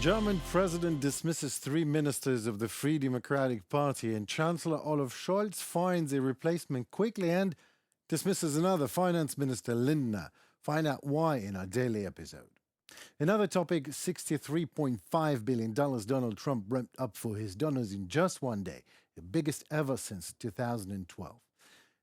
German president dismisses 3 ministers of the Free Democratic Party, and Chancellor Olaf Scholz finds a replacement quickly and dismisses another, Finance Minister Lindner. Find out why in our daily episode. Another topic, $63.5 billion Donald Trump ramped up for his donors in just one day, the biggest ever since 2012.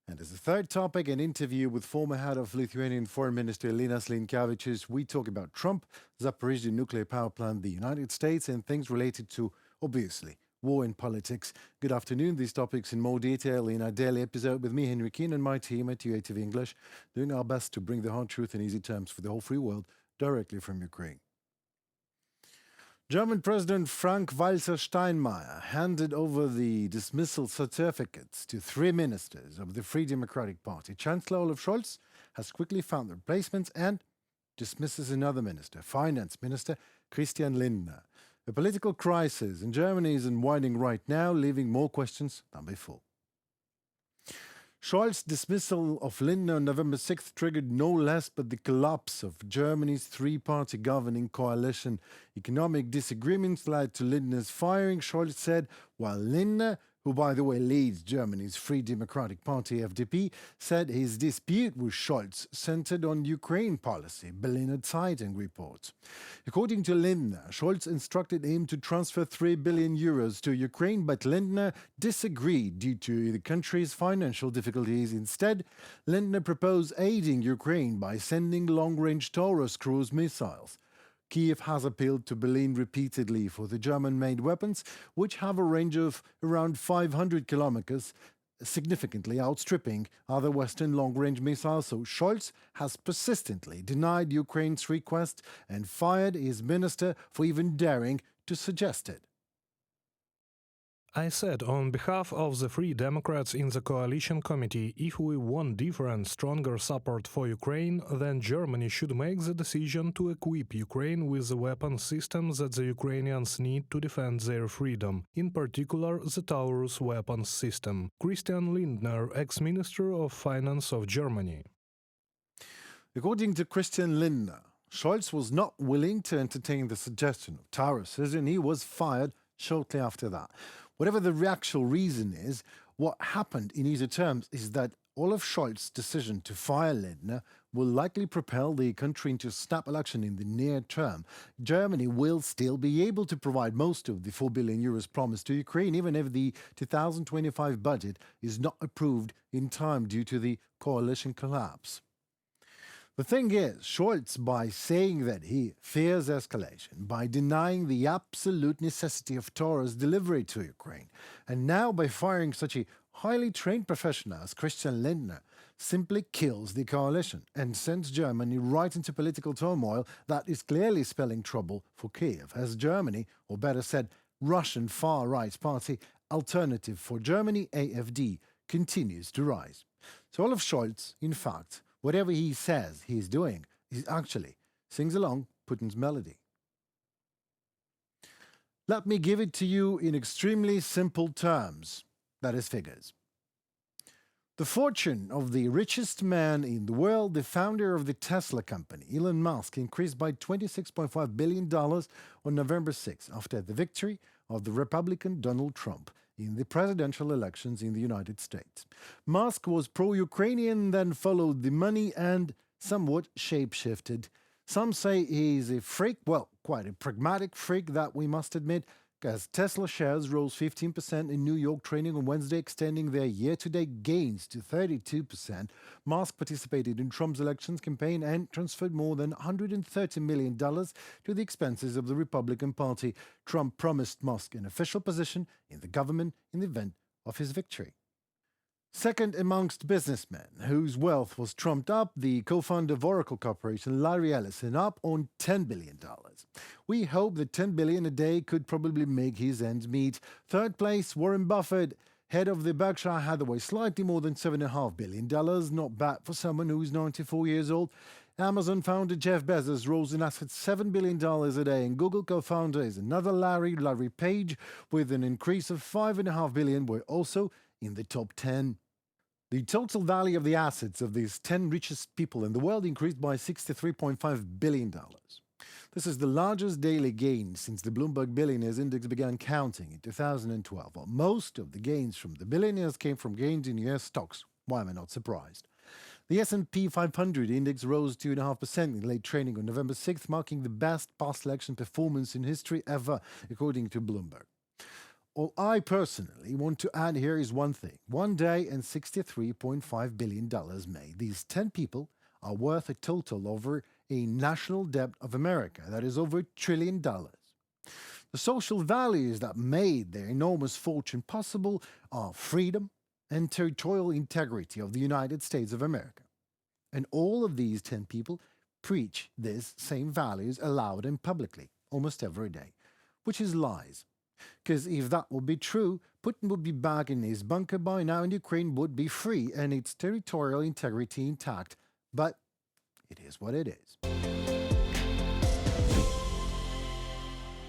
And as a third topic, an interview with former head of Lithuanian Foreign Minister Linas Linkevicius. We talk about Trump, Zaporizhzhia nuclear power plant, the United States, and things related to, obviously, war and politics. Good afternoon. These topics in more detail in our daily episode with me, Henry Keane, and my team at UATV English, doing our best to bring the hard truth in easy terms for the whole free world directly from Ukraine. German President Frank-Walter Steinmeier handed over the dismissal certificates to 3 ministers of the Free Democratic Party. Chancellor Olaf Scholz has quickly found the replacements and dismisses another minister, Finance Minister Christian Lindner. A political crisis in Germany is unwinding right now, leaving more questions than before. Scholz's dismissal of Lindner on November 6th triggered no less but the collapse of Germany's 3-party governing coalition. Economic disagreements led to Lindner's firing, Scholz said, while Lindner, who by the way leads Germany's Free Democratic Party FDP, said his dispute with Scholz centered on Ukraine policy, Berliner Zeitung reports. According to Lindner, Scholz instructed him to transfer 3 billion euros to Ukraine, but Lindner disagreed due to the country's financial difficulties. Instead, Lindner proposed aiding Ukraine by sending long-range Taurus cruise missiles. Kyiv has appealed to Berlin repeatedly for the German-made weapons, which have a range of around 500 kilometers, significantly outstripping other Western long-range missiles. So Scholz has persistently denied Ukraine's request and fired his minister for even daring to suggest it. I said on behalf of the Free Democrats in the Coalition Committee, if we want different, stronger support for Ukraine, then Germany should make the decision to equip Ukraine with the weapon systems that the Ukrainians need to defend their freedom, in particular the Taurus weapons system. Christian Lindner, ex-Minister of Finance of Germany. According to Christian Lindner, Scholz was not willing to entertain the suggestion of Taurus, and he was fired shortly after that. Whatever the actual reason is, what happened in easier terms is that Olaf Scholz's decision to fire Lindner will likely propel the country into a snap election in the near term. Germany will still be able to provide most of the 4 billion euros promised to Ukraine, even if the 2025 budget is not approved in time due to the coalition collapse. The thing is, Scholz, by saying that he fears escalation, by denying the absolute necessity of Taurus delivery to Ukraine, and now by firing such a highly trained professional as Christian Lindner, simply kills the coalition and sends Germany right into political turmoil that is clearly spelling trouble for Kyiv, as Germany, or better said, Russian far-right party Alternative for Germany, AfD, continues to rise. So Olaf Scholz, in fact, whatever he says he's doing, he actually sings along Putin's melody. Let me give it to you in extremely simple terms, that is figures. The fortune of the richest man in the world, the founder of the Tesla company, Elon Musk, increased by $26.5 billion on November 6 after the victory of the Republican Donald Trump in the presidential elections in the United States. Musk was pro-Ukrainian, then followed the money and somewhat shape-shifted. Some say he's a freak, well, quite a pragmatic freak, that we must admit, as Tesla shares rose 15% in New York trading on Wednesday, extending their year-to-date gains to 32%. Musk participated in Trump's elections campaign and transferred more than $130 million to the expenses of the Republican Party. Trump promised Musk an official position in the government in the event of his victory. Second amongst businessmen whose wealth was trumped up, the co-founder of Oracle Corporation, Larry Ellison, up on $10 billion. We hope that $10 billion a day could probably make his ends meet. Third place, Warren Buffett, head of the Berkshire Hathaway, slightly more than $7.5 billion. Not bad for someone who is 94 years old. Amazon founder Jeff Bezos rose in assets $7 billion a day, and Google co-founder is another Larry Page, with an increase of $5.5 billion, were also in the top 10. The total value of the assets of these 10 richest people in the world increased by $63.5 billion. This is the largest daily gain since the Bloomberg Billionaires Index began counting in 2012. Well, most of the gains from the billionaires came from gains in US stocks. Why am I not surprised? The S&P 500 index rose 2.5% in late trading on November 6th, marking the best post-election performance in history ever, according to Bloomberg. All I personally want to add here is one thing. One day and $63.5 billion made. These 10 people are worth a total over a national debt of America that is over $1 trillion. The social values that made their enormous fortune possible are freedom and territorial integrity of the United States of America. And all of these 10 people preach these same values aloud and publicly, almost every day, which is lies. Because if that would be true, Putin would be back in his bunker by now and Ukraine would be free and its territorial integrity intact. But it is what it is.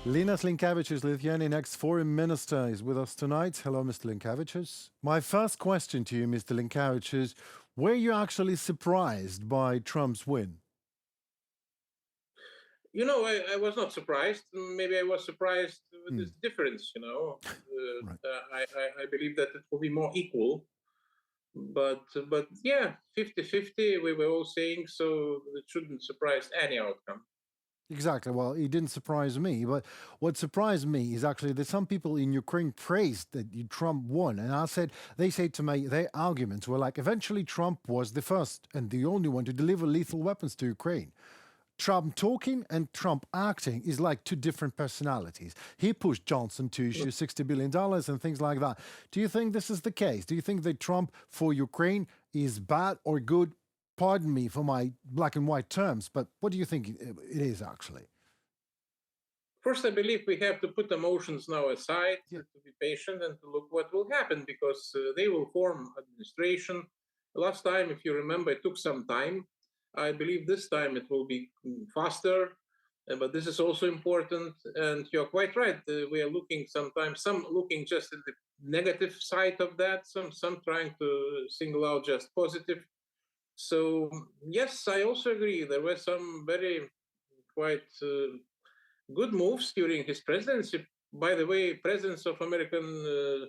Linas Linkevicius, Lithuanian ex-foreign minister, is with us tonight. Hello, Mr. Linkevicius. My first question to you, Mr. Linkevicius, were you actually surprised by Trump's win? I was not surprised. Maybe I was surprised with this difference, Right. I believe that it will be more equal. But yeah, 50-50, we were all saying, so it shouldn't surprise any outcome. Exactly. Well, it didn't surprise me. But what surprised me is actually that some people in Ukraine praised that Trump won. And they said to me, their arguments were like, eventually Trump was the first and the only one to deliver lethal weapons to Ukraine. Trump talking and Trump acting is like two different personalities. He pushed Johnson to issue $60 billion and things like that. Do you think this is the case? Do you think that Trump for Ukraine is bad or good? Pardon me for my black and white terms, but what do you think it is actually? First, I believe we have to put emotions now aside, to be patient and to look what will happen, because they will form administration. Last time, if you remember, it took some time. I believe this time it will be faster, but this is also important. And you're quite right. We are looking sometimes, some looking just at the negative side of that, some trying to single out just positive. So yes, I also agree. There were some very quite good moves during his presidency. By the way, presence of American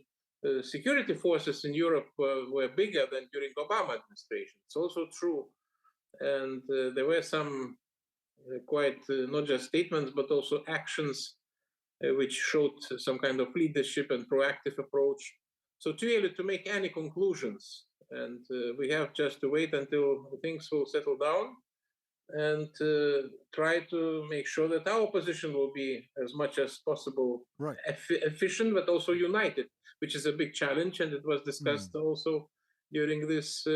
security forces in Europe were bigger than during Obama administration. It's also true. And there were some quite not just statements, but also actions which showed some kind of leadership and proactive approach. So too early to make any conclusions. And we have just to wait until things will settle down and try to make sure that our position will be as much as possible efficient, but also united, which is a big challenge. And it was discussed also during this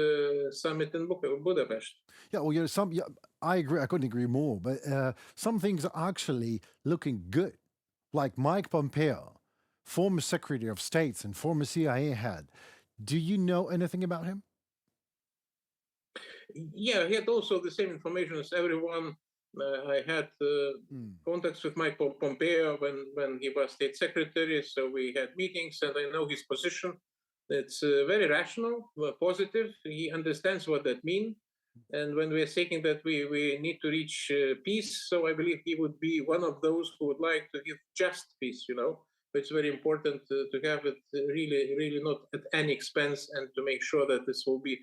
summit in Budapest. Yeah, well, I agree. I couldn't agree more. But some things are actually looking good, like Mike Pompeo, former Secretary of State and former CIA head. Do you know anything about him? Yeah, he had also the same information as everyone. I had contacts with Mike Pompeo when he was State Secretary, so we had meetings, and I know his position. It's very rational, positive. He understands what that means. And when we are saying that we need to reach peace, so I believe he would be one of those who would like to give just peace, It's very important to have it really, really not at any expense, and to make sure that this will be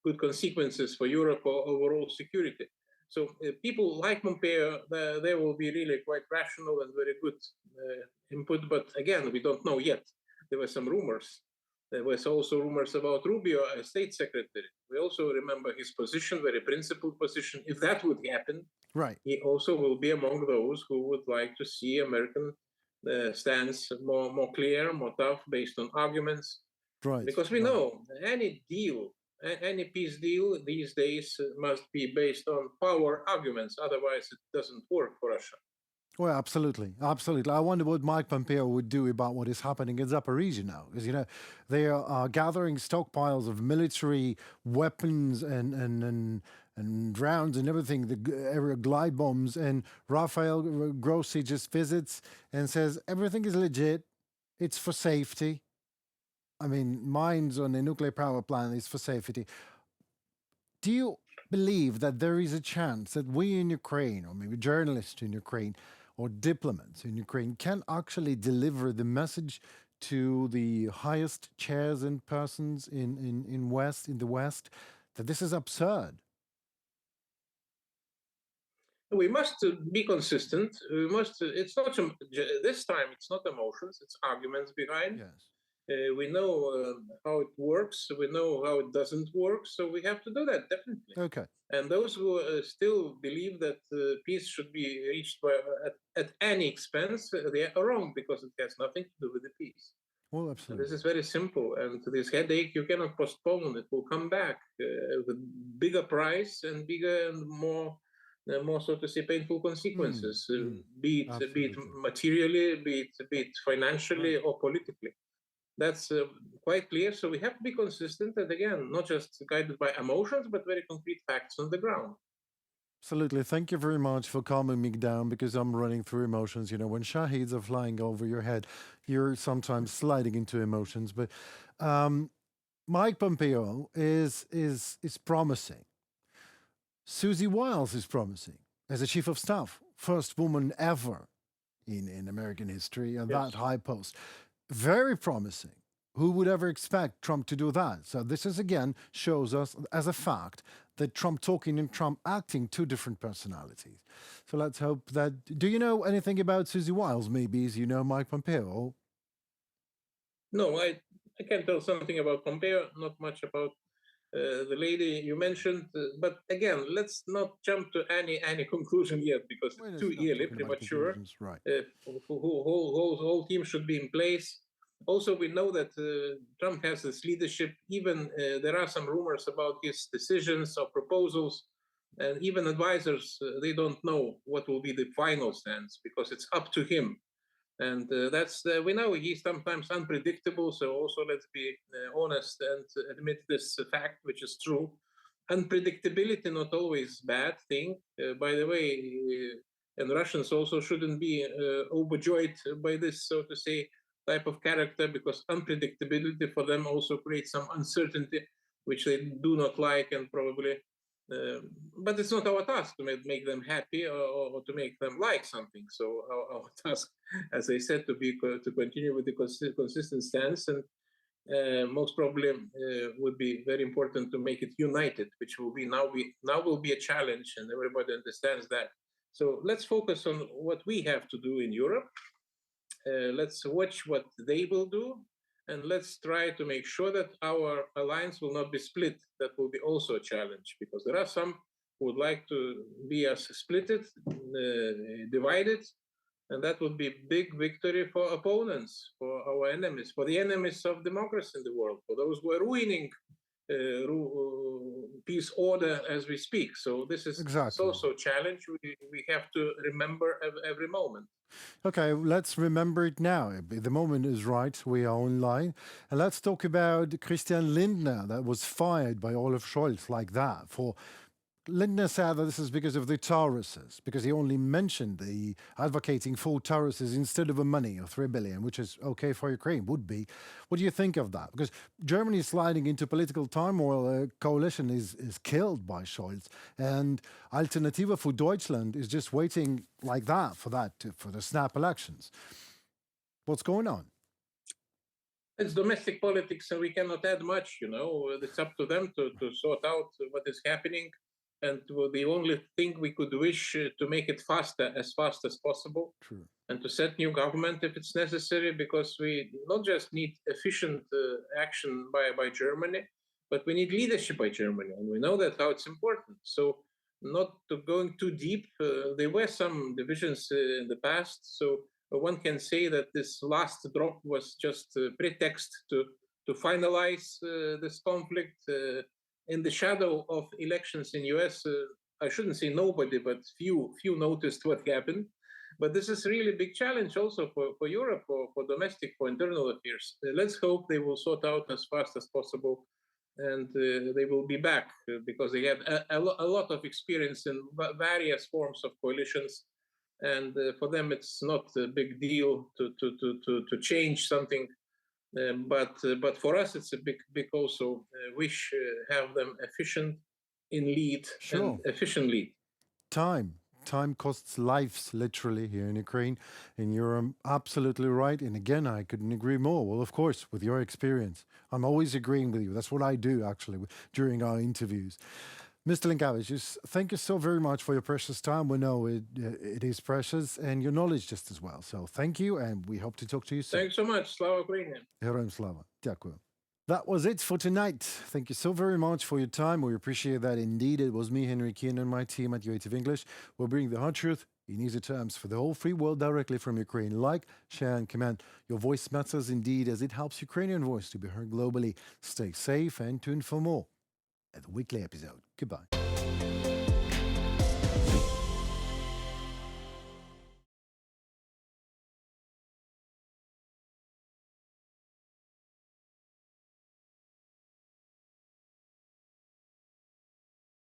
good consequences for Europe or overall security. So people like Pompeo, they will be really quite rational and very good input. But again, we don't know yet. There were some rumors. There was also rumors about Rubio as State Secretary. We also remember his position, very principled position. If that would happen, he also will be among those who would like to see American stance more clear, more tough, based on arguments. Because we know any deal, any peace deal these days must be based on power arguments. Otherwise, it doesn't work for Russia. Well, absolutely. Absolutely. I wonder what Mike Pompeo would do about what is happening in Zaporizhia now. Because, they are gathering stockpiles of military weapons and rounds and everything, the glide bombs. And Rafael Grossi just visits and says, everything is legit. It's for safety. I mean, mines on a nuclear power plant is for safety. Do you believe that there is a chance that we in Ukraine, or maybe journalists in Ukraine, or diplomats in Ukraine, can actually deliver the message to the highest chairs and persons in the West, that this is absurd? We must be consistent. We must. It's not this time. It's not emotions. It's arguments behind. Yes. We know how it works. We know how it doesn't work. So we have to do that definitely. Okay. And those who still believe that peace should be reached at any expense, they are wrong, because it has nothing to do with the peace. Well, And absolutely. this is very simple. And this headache, you cannot postpone. It will come back with bigger price and bigger and more, so to say, painful consequences, be it Absolutely. materially, be it financially, or politically. That's quite clear. So we have to be consistent, and again, not just guided by emotions, but very concrete facts on the ground. Absolutely. Thank you very much for calming me down, because I'm running through emotions. You know, when shaheeds are flying over your head, you're sometimes sliding into emotions. But Mike Pompeo is promising. Susie Wiles is promising as a chief of staff, first woman ever in American history at that high post. Very promising. Who would ever expect Trump to do that? So this is, again, shows us as a fact that Trump talking and Trump acting, two different personalities. So let's hope that... Do you know anything about Susie Wiles, maybe, as you know Mike Pompeo? No, I can tell something about Pompeo, not much about the lady you mentioned. But again, let's not jump to any conclusion yet, because it's too early, premature. Right. Whole team should be in place. Also, we know that Trump has this leadership. Even there are some rumors about his decisions or proposals, and even advisors, they don't know what will be the final stance, because it's up to him. And that's we know he's sometimes unpredictable. So also, let's be honest and admit this fact, which is true. Unpredictability not always bad thing. By the way, and Russians also shouldn't be overjoyed by this, so to say, type of character, because unpredictability for them also creates some uncertainty, which they do not like, and probably. But it's not our task to make them happy, or to make them like something. So our task, as I said, to continue with the consistent stance, and most probably would be very important to make it united, which will be now will be a challenge, and everybody understands that. So let's focus on what we have to do in Europe. Let's watch what they will do, and let's try to make sure that our alliance will not be split. That will be also a challenge, because there are some who would like to be us splitted, divided, and that would be big victory for opponents, for our enemies, for the enemies of democracy in the world, for those who are ruining peace order as we speak. So this is also a challenge we have to remember every moment. Okay, let's remember it now. The moment is right. We are online. And let's talk about Christian Lindner, that was fired by Olaf Scholz like that. Lindner said that this is because of the Tauruses, because he only mentioned the advocating for Tauruses instead of a money of 3 billion, which is okay for Ukraine, would be. What do you think of that? Because Germany is sliding into political turmoil. A coalition is killed by Scholz, and Alternative for Deutschland is just waiting like that for the snap elections. What's going on? It's domestic politics, and we cannot add much. It's up to them to sort out what is happening. And the only thing we could wish to make it as fast as possible. True. And to set new government if it's necessary, because we not just need efficient action by Germany, but we need leadership by Germany, and we know that how it's important. So not to going too deep, there were some divisions in the past, so one can say that this last drop was just a pretext to finalize this conflict. In the shadow of elections in US, I shouldn't say nobody, but few noticed what happened. But this is really a big challenge also for Europe, for domestic, for internal affairs. Let's hope they will sort out as fast as possible, and they will be back, because they have a lot of experience in various forms of coalitions. And for them, it's not a big deal to change something. But for us, it's a big also wish have them efficient, in lead Sure. and efficient lead. Time costs lives, literally, here in Ukraine. And you're absolutely right. And again, I couldn't agree more. Well, of course, with your experience, I'm always agreeing with you. That's what I do, actually, during our interviews. Mr. Linkevicius, thank you so very much for your precious time. We know it is precious, and your knowledge just as well. So thank you, and we hope to talk to you soon. Thanks so much. Slava Ukraini. Героям слава. Дякую. That was it for tonight. Thank you so very much for your time. We appreciate that indeed. It was me, Henry Keane, and my team at UATV English. We'll bring the hard truth in easy terms for the whole free world directly from Ukraine. Like, share, and comment. Your voice matters indeed as it helps Ukrainian voice to be heard globally. Stay safe and tuned for more at the weekly episode. Goodbye.